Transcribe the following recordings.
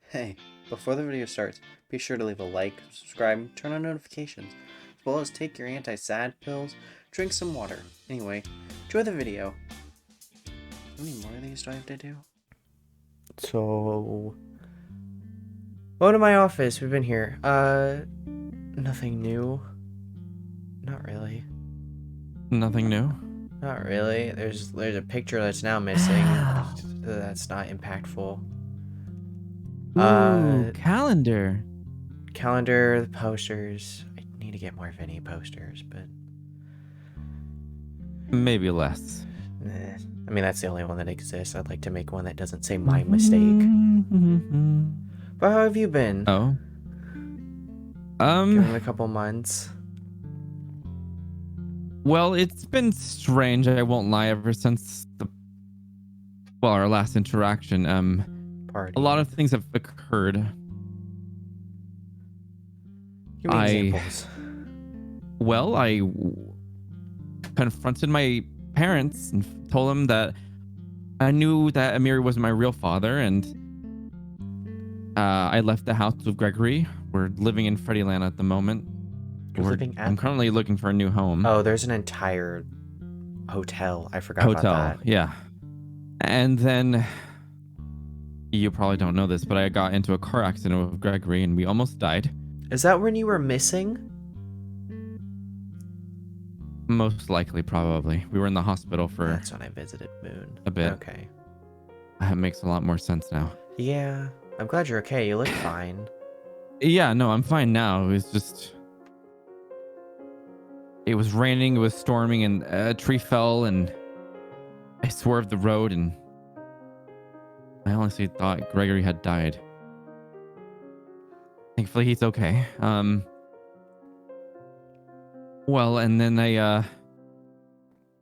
Hey, before the video starts, be sure to leave a like, subscribe, turn on notifications, as well as take your anti-sad pills, drink some water. Anyway, enjoy the video. How many more of these do I have to do? So, go to my office. We've been here. Nothing new. Not really. Nothing new? Not really. There's a picture that's now missing. That's not impactful. Ooh, calendar. Calendar, the posters. I need to get more Vinnie posters, but Maybe less. I mean, that's the only one that exists. I'd like to make one that doesn't say my mistake. But how have you been? Oh. Give it a couple months. Well, it's been strange, I won't lie, ever since our last interaction. Party. A lot of things have occurred. Give me examples. Well, I confronted my parents and told them that I knew that Amiri wasn't my real father, and I left the house with Gregory. We're living in Freddyland at the moment. I'm currently looking for a new home. Oh, there's an entire hotel. I forgot about that. Yeah. And then, you probably don't know this, but I got into a car accident with Gregory and we almost died. Is that when you were missing? Most likely, probably. We were in the hospital for... That's when I visited Moon. A bit. Okay. That makes a lot more sense now. Yeah. I'm glad you're okay. You look fine. Yeah, no, I'm fine now. It was just... It was raining, it was storming, and a tree fell, and I swerved the road, and I honestly thought Gregory had died. Thankfully, he's okay. Well, and then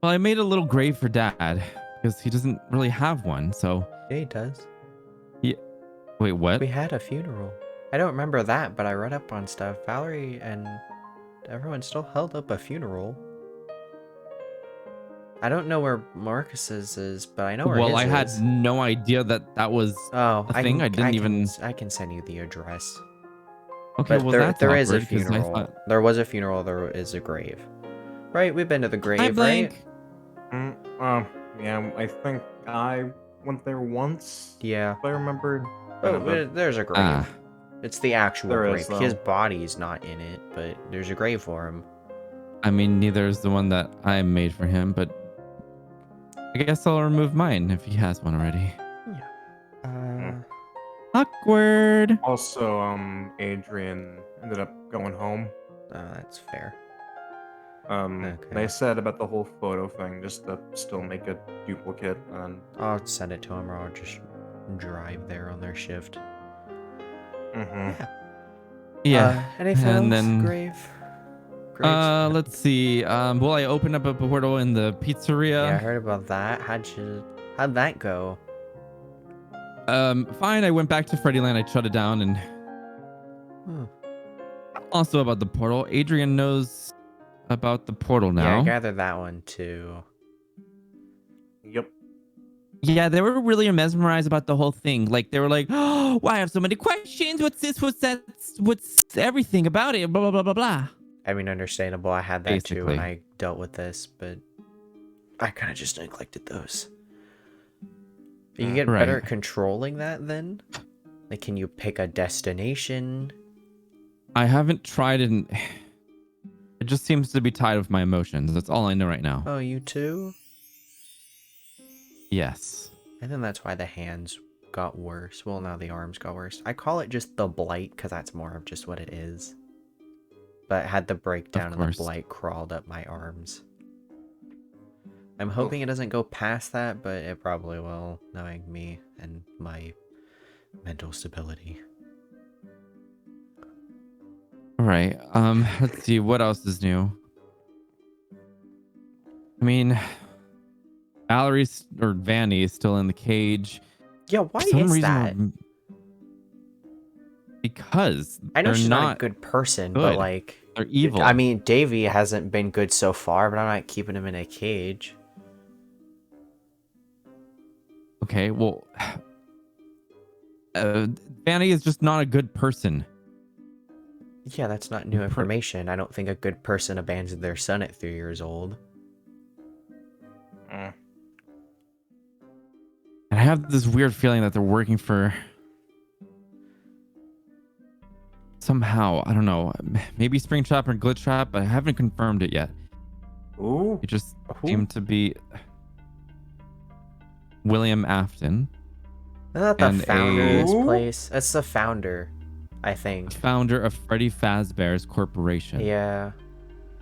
I made a little grave for Dad, because he doesn't really have one, so... Yeah, he does. Yeah. Wait, what? We had a funeral. I don't remember that, but I read up on stuff. Valerie and everyone still held up a funeral. I don't know where Marcus's is, but I know where his is. Well, I had no idea that was a thing. I can send you the address. Okay, but well, there is a funeral. There was a funeral. There is a grave. Right? We've been to the grave, right? Yeah, I think I went there once. Yeah. If I remembered. Oh, there's a grave. It's the actual grave. His body's not in it, but there's a grave for him. I mean, neither is the one that I made for him, but I guess I'll remove mine if he has one already. Yeah. Awkward. Also, Adrien ended up going home. Oh, that's fair. Okay. They said about the whole photo thing, just to still make a duplicate, and I'll send it to him, or I'll just drive there on their shift. Yeah. Anything else? Then grave. Let's see. Well, I opened up a portal in the pizzeria. Yeah, I heard about that. How'd that go? Fine. I went back to Freddyland. I shut it down, and also about the portal. Adrien knows about the portal now. Yeah, I gathered that one too. Yep. Yeah, they were really mesmerized about the whole thing. Like, they were like, oh, why I have so many questions? What's this? What's that? What's everything about it? Blah, blah, blah, blah, blah. I mean, understandable. I had that too when I dealt with this, but I kind of just neglected those. You get better at controlling that then? Like, can you pick a destination? I haven't tried it. It just seems to be tied with my emotions. That's all I know right now. Oh, you too? Yes. I think that's why the hands got worse. Well, now the arms got worse. I call it just the blight because that's more of just what it is. But I had the breakdown and the blight crawled up my arms. I'm hoping it doesn't go past that, but it probably will, knowing me and my mental stability. All right. Let's see what else is new. I mean, Vanny is still in the cage. Yeah, why is that? Because I know she's not a good person, but like they're evil. I mean, Davy hasn't been good so far, but I'm not keeping him in a cage. Okay, well, Vanny is just not a good person. Yeah, that's not new information. I don't think a good person abandoned their son at 3 years old. And I have this weird feeling that they're working for... Somehow, I don't know. Maybe Springtrap or Glitchtrap, but I haven't confirmed it yet. Ooh. It just seemed to be... William Afton. Isn't that the founder of this place? That's the founder, I think. Founder of Freddy Fazbear's Corporation. Yeah.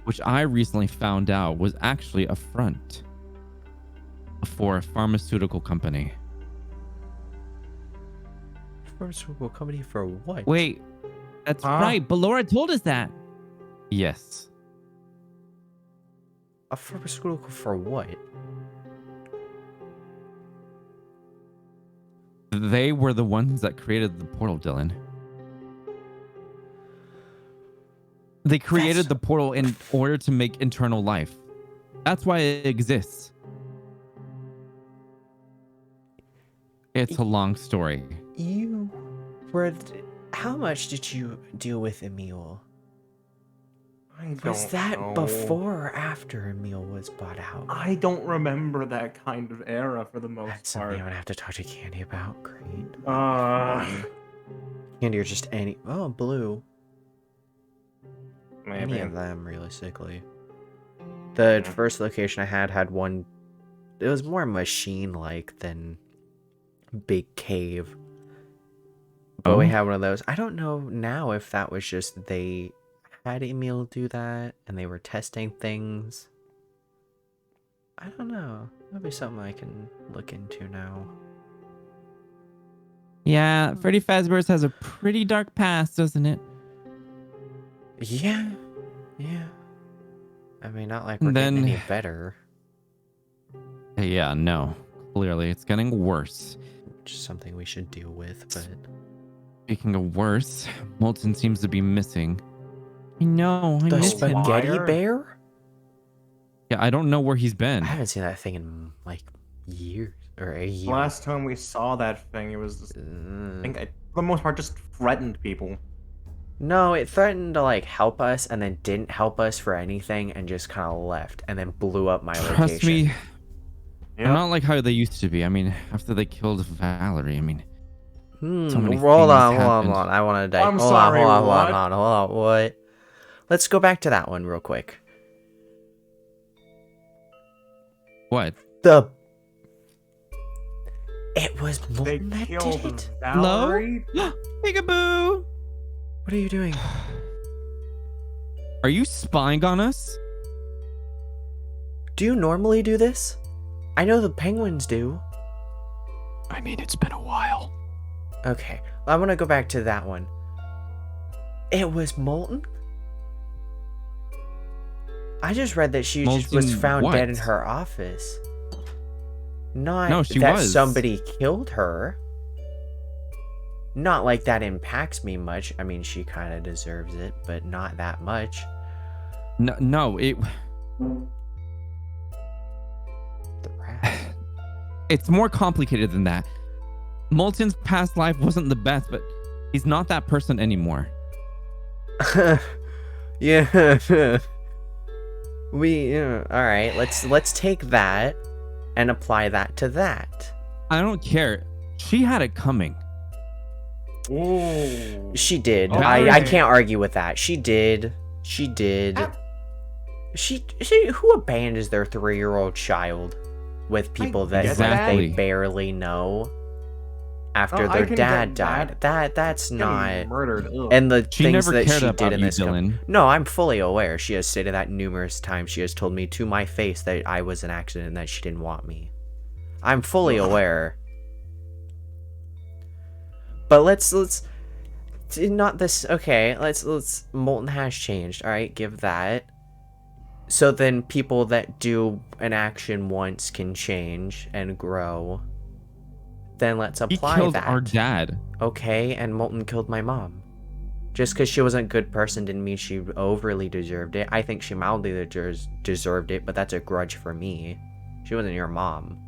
Which I recently found out was actually a front for a pharmaceutical company. Pharmaceutical company for what? Wait, that's right. Ballora told us that. Yes. A pharmaceutical for what? They were the ones that created the portal, Dylan. They created the portal in order to make eternal life. That's why it exists. It's a long story. You were... How much did you deal with Emil? Was that before or after Emil was bought out? I don't remember that kind of era for the most That's part. something I would have to talk to Candy about. Great. Candy or just any... Oh, Blue. Maybe. Any of them, realistically. The first location I had one... It was more machine-like than big cave. But we had one of those. I don't know now if that was just they had Emil do that and they were testing things. I don't know. That'd be something I can look into now. Yeah, Freddy Fazbear's has a pretty dark past, doesn't it? Yeah. Yeah. I mean, not like we're getting any better. Yeah, no. Clearly, it's getting worse. Which is something we should deal with, but... Speaking of worse, Molten seems to be missing. I know. The spaghetti bear? Yeah, I don't know where he's been. I haven't seen that thing in like years or a year. Last time we saw that thing, it was just, I think for the most part just threatened people. No, it threatened to like help us and then didn't help us for anything and just kind of left and then blew up my location. Trust me, they're not like how they used to be. I mean, after they killed Valerie, I mean, so many hold on. happened. I want to die. I'm Hold sorry, on. What? Let's go back to that one real quick. What? It was Molten that did it. Valerie? Hello? Peekaboo! What are you doing? Are you spying on us? Do you normally do this? I know the penguins do. I mean, it's been a while. Okay, I want to go back to that one. It was Molten? I just read that she just was found dead in her office. Not that somebody killed her. Not like that impacts me much. I mean, she kind of deserves it, but not that much. No, it... The rat. It's more complicated than that. Molten's past life wasn't the best, but he's not that person anymore. Yeah. All right. Let's take that and apply that to that. I don't care. She had it coming. Ooh. She did. Okay. I can't argue with that. She did. She who abandons their 3-year-old child with people that they barely know after their dad died? That's not murdered. Ugh. And the She things never that cared she about did in you, this Dylan. No, I'm fully aware. She has stated that numerous times. She has told me to my face that I was an accident and that she didn't want me. I'm fully aware. But let's not this. Okay, let's Molten has changed. All right, give that. So then people that do an action once can change and grow. Then let's apply He killed that. our dad. Okay, and Molten killed my mom. Just because she wasn't a good person didn't mean she overly deserved it. I think she mildly deserved it, but that's a grudge for me. She wasn't your mom.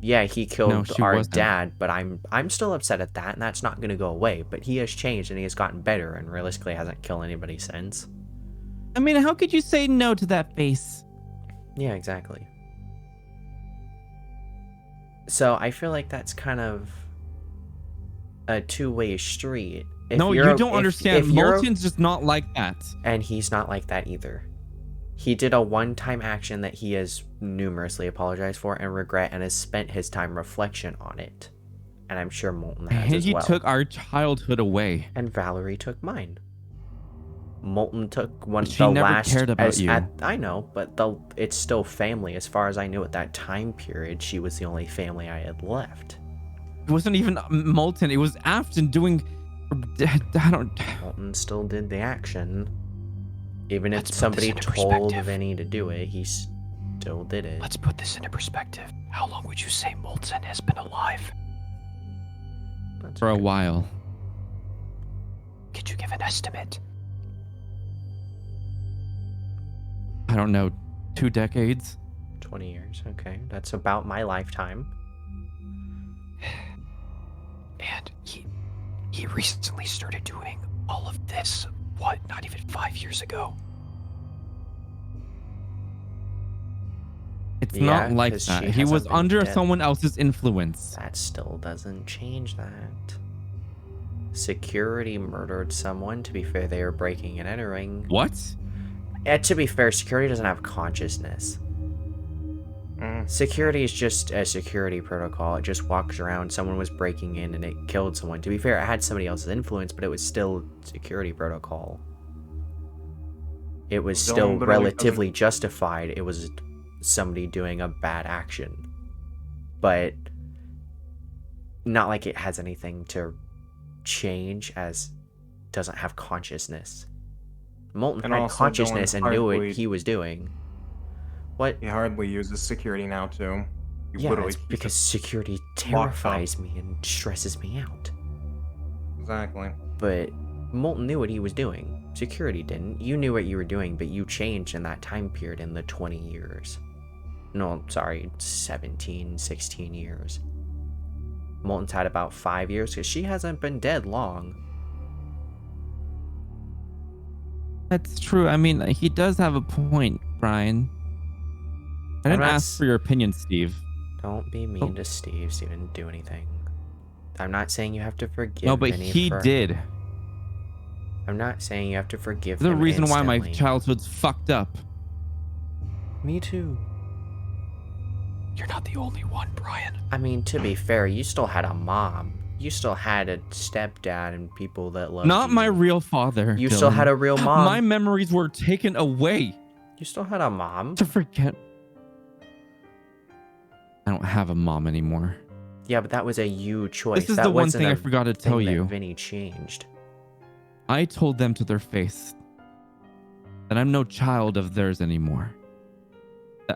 Yeah, he killed she our wasn't. dad, but I'm still upset at that, and that's not gonna go away. But he has changed, and he has gotten better, and realistically hasn't killed anybody since. I mean, how could you say no to that face? Yeah, exactly. So I feel like that's kind of a two-way street. No, you don't understand. Molten's just not like that. And he's not like that either. He did a one-time action that he has numerously apologized for and regret, and has spent his time reflection on it. And I'm sure Molten has as well. He took our childhood away. And Valerie took mine. Molten took one. She never cared about you. I know, but it's still family. As far as I knew at that time period, she was the only family I had left. It wasn't even Molten. It was Afton doing. Molten still did the action. Even if somebody told Vinnie to do it, he still did it. Let's put this into perspective. How long would you say Molten has been alive? For a while. Could you give an estimate? I don't know, 2 decades? 20 years, okay. That's about my lifetime. And he recently started doing all of this, what, not even 5 years ago? It's not like that. He was under someone else's influence. That still doesn't change that. Security murdered someone. To be fair, they were breaking and entering. What? To be fair, security doesn't have consciousness. Security is just a security protocol. It just walks around. Someone was breaking in and it killed someone. To be fair, it had somebody else's influence, but it was still security protocol. It was still relatively justified. It was somebody doing a bad action. But not like it has anything to change, as doesn't have consciousness. Molten had consciousness and knew what he was doing. What? He hardly uses security now, too. Yeah, it's because security terrifies me and stresses me out. Exactly. But Molten knew what he was doing. Security didn't. You knew what you were doing, but you changed in that time period in the 20 years. No, sorry, 17, 16 years. Molten's had about 5 years, because she hasn't been dead long. That's true. I mean, he does have a point, Brian. I didn't ask for your opinion, Steve. Don't be mean to Steve. Steve didn't do anything. I'm not saying you have to forgive No, but Vinnie he did. I'm not saying you have to forgive him The reason why my instantly. childhood's fucked up. Me too. You're not the only one, Brian. I mean, to be fair, you still had a mom. You still had a stepdad and people that loved you. Not my real father. You Dylan. still had a real mom. My memories were taken away. You still had a mom. To forget. I don't have a mom anymore. Yeah, but that was a you choice. This is that the one wasn't thing I a forgot to tell thing that you. Vinnie changed. I told them to their face that I'm no child of theirs anymore.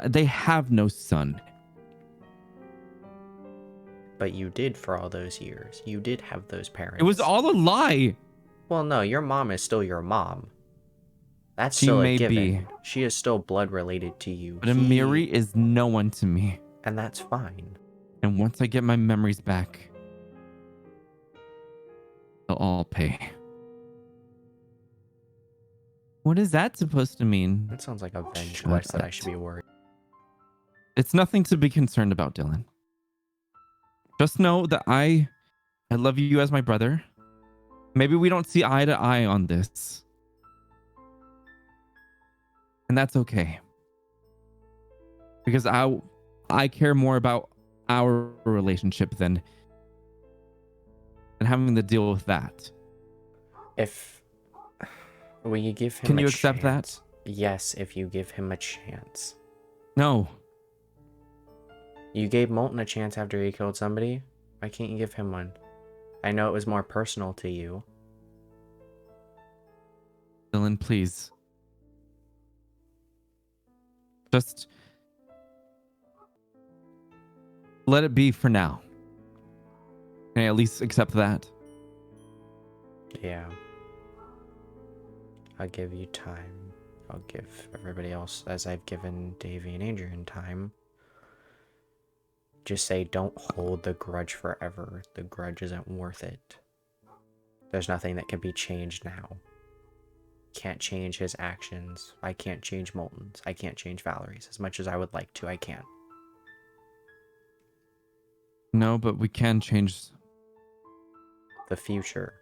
They have no son. But you did for all those years. You did have those parents. It was all a lie. Well, no, your mom is still your mom. That's still a given. Be. She is still blood related to you. But Amiri is no one to me. And that's fine. And once I get my memories back, they'll all pay. What is that supposed to mean? That sounds like a venge quest that I should be worried. It's nothing to be concerned about, Dylan. Just know that I love you as my brother. Maybe we don't see eye to eye on this. And that's okay. Because I care more about our relationship than having to deal with that. Will you give him Can you accept that? Yes, if you give him a chance. No. You gave Molten a chance after he killed somebody. Why can't you give him one? I know it was more personal to you. Dylan, please. Just let it be for now. Can I at least accept that? Yeah. I'll give you time. I'll give everybody else, as I've given Davey and Adrien time. just say don't hold the grudge forever. The grudge isn't worth it. There's nothing that can be changed now. Can't change his actions. I can't change Molten's. I can't change Valerie's. As much as I would like to, I can't. No, but we can change the future.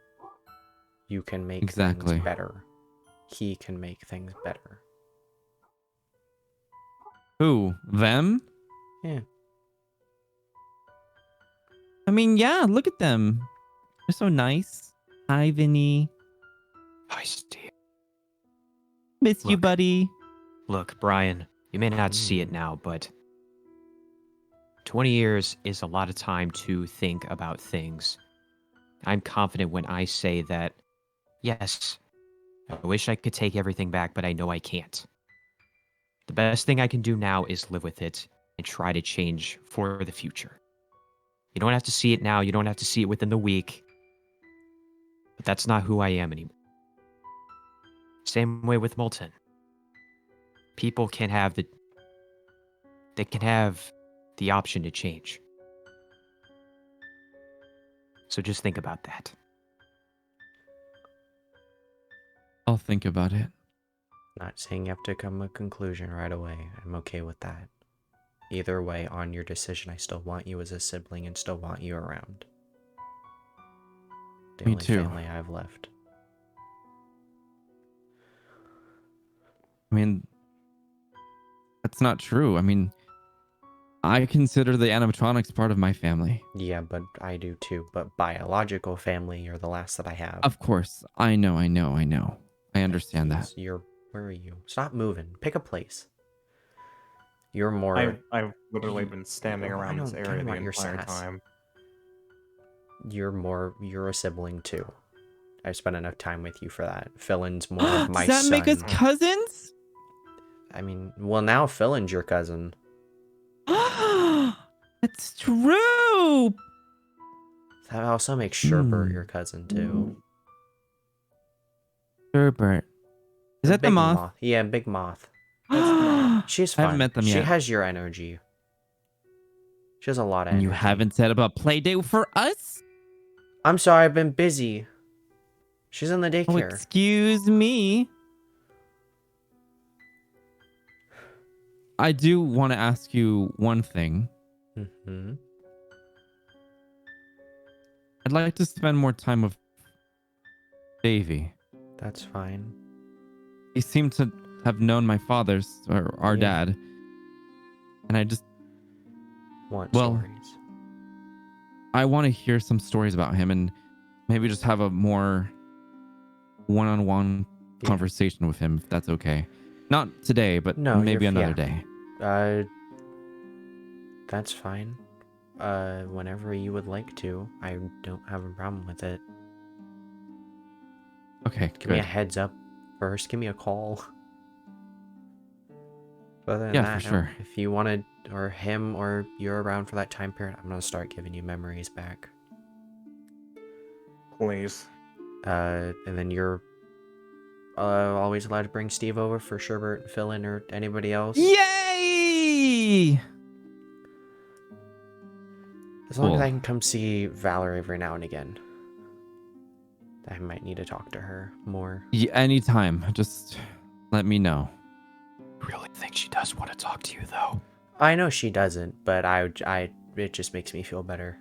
You can make exactly things better. He can make things better. Who? Them? Yeah. I mean, yeah, look at them. They're so nice. Hi, Vinnie. Hi, Steve. Miss you, buddy. Look, Brian, you may not see it now, but 20 years is a lot of time to think about things. I'm confident when I say that, yes, I wish I could take everything back, but I know I can't. The best thing I can do now is live with it and try to change for the future. You don't have to see it now. You don't have to see it within the week. But that's not who I am anymore. Same way with Molten. People can have the option to change. So just think about that. I'll think about it. Not saying you have to come to a conclusion right away. I'm okay with that. Either way, on your decision, I still want you as a sibling and still want you around. The Me only too. family I've left. I mean, that's not true. I mean, I consider the animatronics part of my family. Yeah, but I do too. But biological family, you're the last that I have. Of course. I know. I understand that. Where are you? Stop moving. Pick a place. You're more... I've literally been standing around this area the entire time. You're a sibling too. I've spent enough time with you for that. Fylan's more of my son. Does that make us cousins? I mean, well, now Fylan's your cousin. That's true. That also makes Sherbet your cousin too. Sherbet. Is that the Big moth? Yeah, big moth. She's fun. I haven't met them yet. She has your energy. She has a lot of energy. You haven't said about Playdate for us? I'm sorry, I've been busy. She's in the daycare. Oh, excuse me. I do want to ask you one thing. Mm-hmm. I'd like to spend more time with Davy. That's fine. He seemed to have known my father's or our dad. And I just want stories. I want to hear some stories about him and maybe just have a more one-on-one conversation with him, if that's okay. Not today, but maybe another day. That's fine. Whenever you would like to. I don't have a problem with it. Okay, Give me a heads up first. Give me a call. But other than that, for sure. If you wanted, or him, or you're around for that time period, I'm gonna start giving you memories back. Please. And then you're always allowed to bring Steve over for Sherbet, Fylan, or anybody else. Yay! As long as I can come see Valerie every now and again. I might need to talk to her more. Yeah, anytime. Just let me know. Really think she does want to talk to you, though. I know she doesn't, but it just makes me feel better.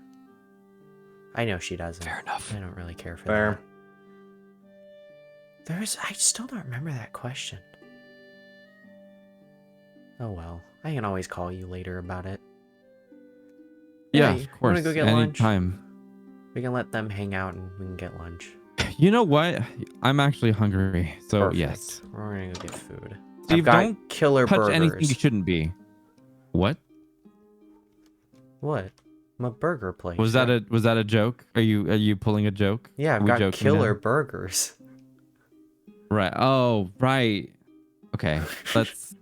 I know she doesn't. Fair enough. I don't really care for that. I still don't remember that question. Oh well, I can always call you later about it. Yeah, Hey, of course. Wanna go get lunch? Anytime. We can let them hang out and we can get lunch. You know what? I'm actually hungry, so Perfect. yes. We're gonna go get food. Steve, I've got don't killer touch burgers. anything you shouldn't be. What? What? I'm a burger place. Was that a joke? Are you pulling a joke? Yeah, I've got killer burgers. Right. Oh, right. Okay. Let's